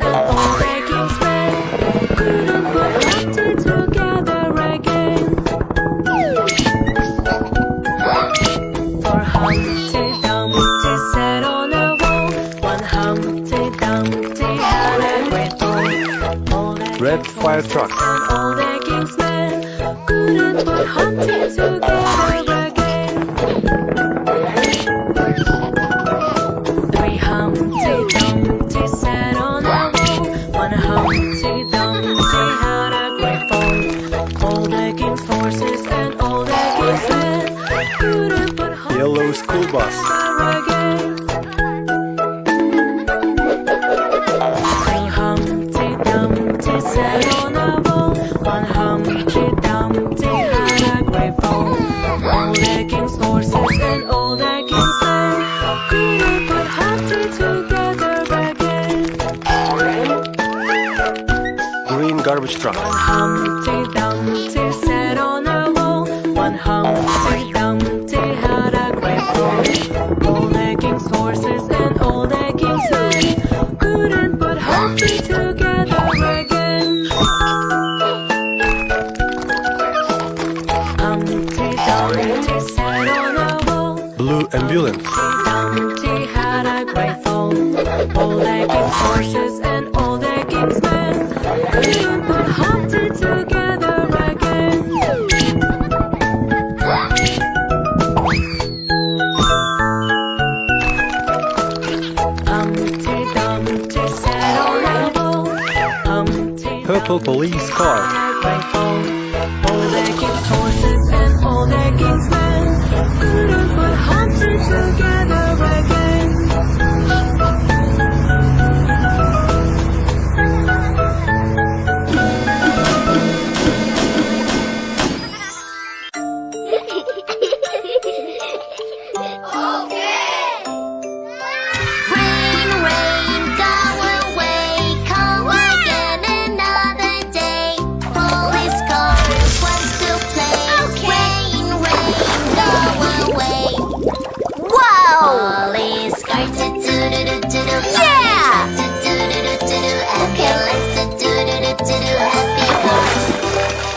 and all their kingsmen couldn't put Humpty together again. For Humpty Dumpty sat on a wall. One Humpty Dumpty had a great fall. All their Red fire truck. and all their kingsmen couldn't put Humpty together again. Three Humpty Dumpty sat on a wall. One Humpty Dumpty had a great fall. All the king's horses and all the king's men couldn't put Humpty Yellow school bus. together again. Three Humpty Dumpty sat on a wall. One Humpty Dumpty had a great fall. All the king's horses and all the king's men couldn't put Humpty together again. Green garbage truck. One Humpty Dumpty sat on a wall. One Humpty Dumpty had a great fall. All the king's horses and all the king's men couldn't put Humpty together again. Humpty Dumpty sat on a wall. Blue ambulance. Humpty had a great fall. All the king's horses and all the king's men couldn't put Humpty together again. Humpty Dumpty sat on a wall. Humpty Purple police car. had a great fall. All the king's horses and all the king's men couldn't put Humpty together again. Rain, rain, go away, come again another day. Police cars wants to play. Rain, rain, go away. Whoa! Police car to do do do do do. Yeah! To do do do do do. Ambulance to do do do do do. Happy cars.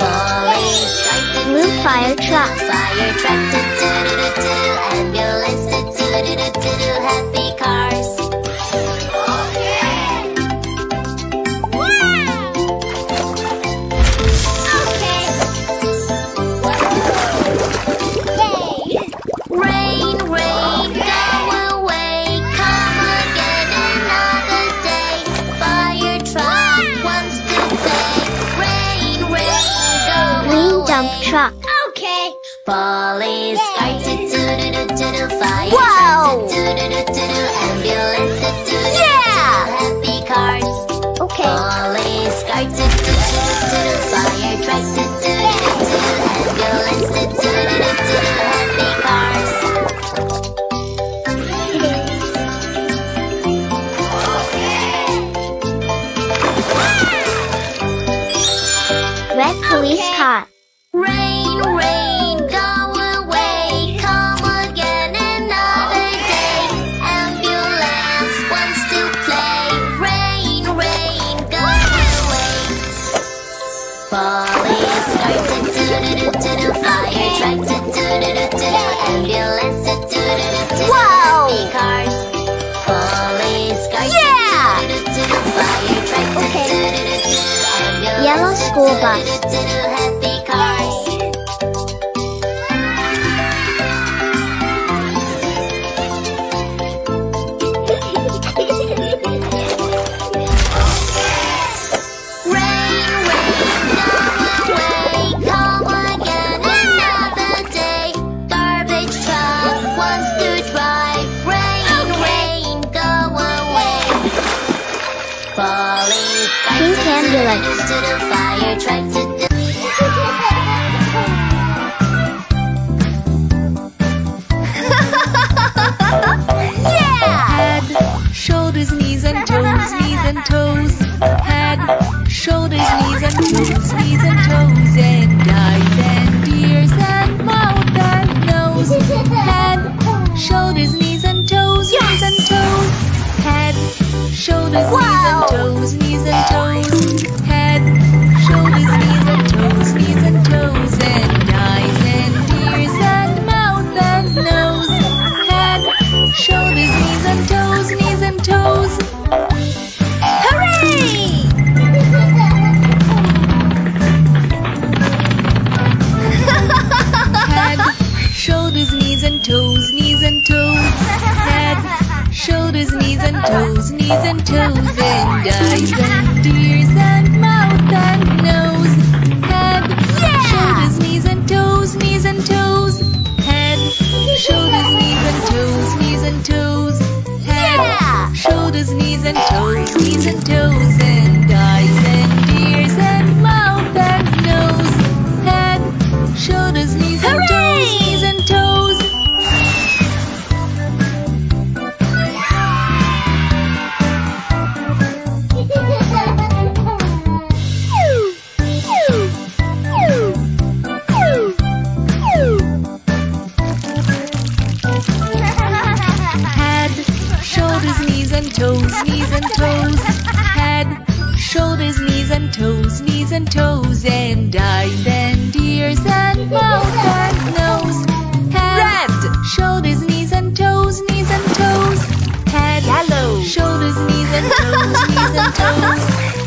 Police car to Blue fire truck. fire truck to do do do do. Ambulance to do do do do do. Happy cars. Rain, rain, go away, come again another day. Fire truck wants to play. Rain, rain, go Green away. dump truck. Okay. Police car to do do do do do. Fire Whoa! truck to do do do do do. Ambulance to do do do do. Happy cars. Okay. Police car to do do do do. Fire truck to do do do do. Ambulance to do do do do. Happy cars. Red police car. Rain, rain, go away, come again another day. Ambulance wants to play. Rain, rain, go away. Police car to do do do do do. Fire truck to do do do do. Ambulance to do do do do. Whoa! Happy cars. Police car to do do do do. Fire truck to Okay. do do do do. Ambulance Yellow to school do bus. do do do. Happy cars. Rain, rain, go away, come again another day. Garbage truck wants to drive. Rain, rain, go away. Police Pink ambulance. to the fire truck to do. Head, shoulders, knees and toes, knees and toes. Head, shoulders, knees and toes, knees and toes. And eyes and ears and mouth and nose. Head, shoulders, knees and toes, knees and toes. Head, shoulders, shoulders, knees and toes, head, shoulders, knees and toes, and eyes and ears and mouth and nose, head, shoulders, knees and toes. Hooray! Head, shoulders, knees and toes, head, shoulders, knees and toes, and eyes and ears and mouth and nose, head, shoulders, knees and toes, head, shoulders, knees and toes, head, shoulders, knees and toes, and eyes and ears and mouth and nose, head, shoulders, knees and toes, Head, shoulders, knees and toes, head, shoulders, knees and toes, and eyes and ears and mouth and nose, head, shoulders, knees and toes, head, yellow, shoulders, knees and toes,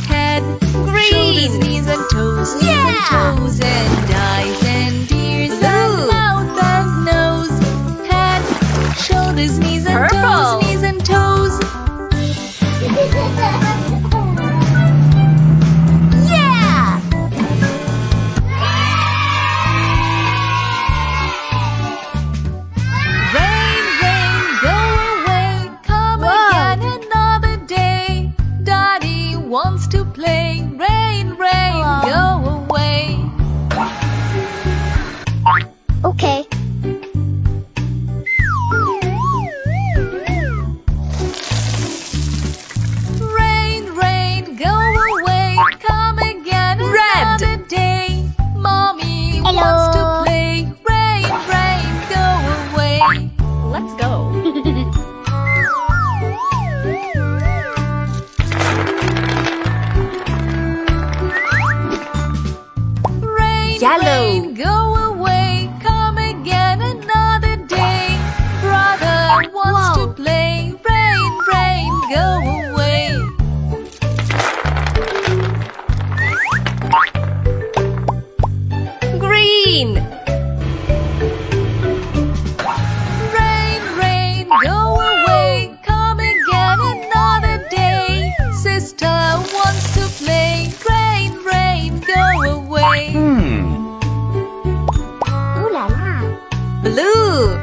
head, green, shoulders, knees and toes, and eyes and ears and mouth and nose, head, shoulders, knees and toes, Yeah! Rain, rain, go away, come again another day. Daddy wants to play. Rain, rain, go away. Okay. Rain, rain, go away, come again another day. Mommy wants to play. Rain, rain, go away. Let's go. Rain, rain, go away, come again another day. Brother wants to play. Rain, rain, go away. Green. Rain, rain, go away, come again another day. Sister wants to play. Rain, rain, go away. Ooh la la. Blue.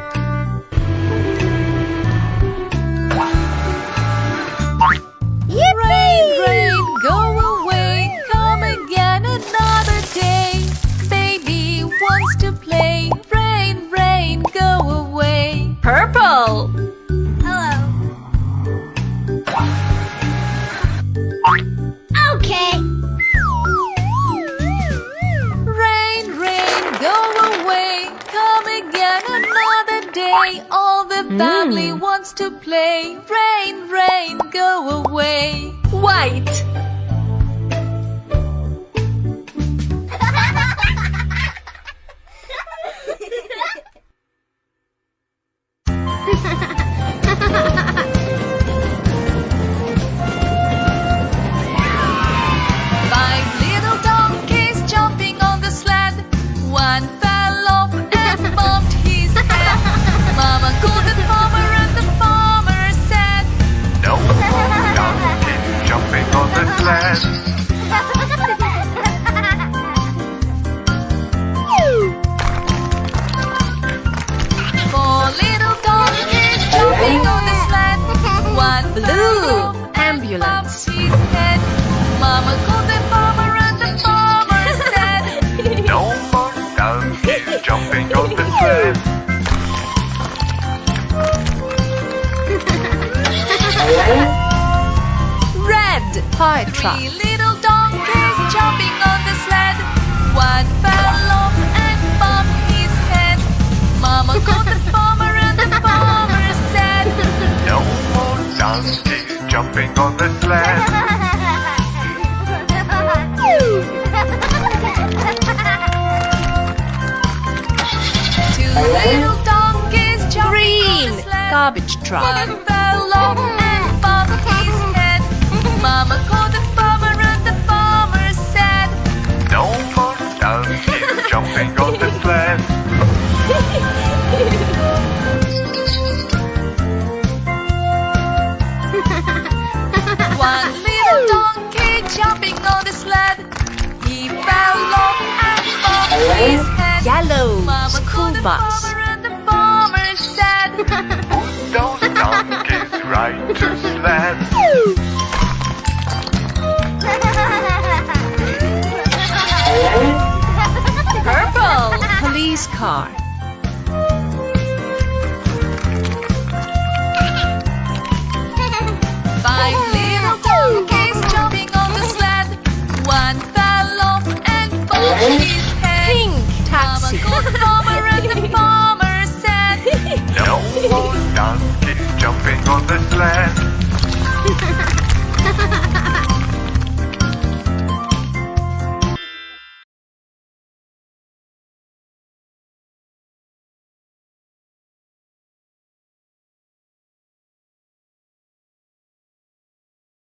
Rain, rain, go away, come again another day. Baby wants to play. Rain, rain, go away. Purple. Hello. Okay. Rain, rain, go away, come again another day. All the family wants to play. Rain, rain, go away. White. Five little donkeys jumping on the sled. One fell off and bumped his head. Mama called the farmer and the farmer said, No more donkeys jumping on the sled. Four little donkeys jumping on the sled. One blue ambulance. His head. Mama called the farmer and the farmer said, No more donkeys jumping on the sled. Red fire truck. Three little donkeys jumping on the sled. One fell off and bumped his head. Mama called the farmer and the farmer said, No more donkeys jumping on the sled. Two little donkeys jumping on the sled. Garbage truck. One fell off and bumped his head. Mama called the farmer and the farmer said, No more donkeys jumping on the sled. one little donkey jumping on the sled. He fell off and bumped his head. Yellow Mama school bus. And the farmer said, Those donkeys ride to sled. Purple police car. Five little donkeys jumping on the sled. One fell off and bumped his head. Pink taxi. Mama called the farmer and the farmer said, No more donkeys jumping on the sled.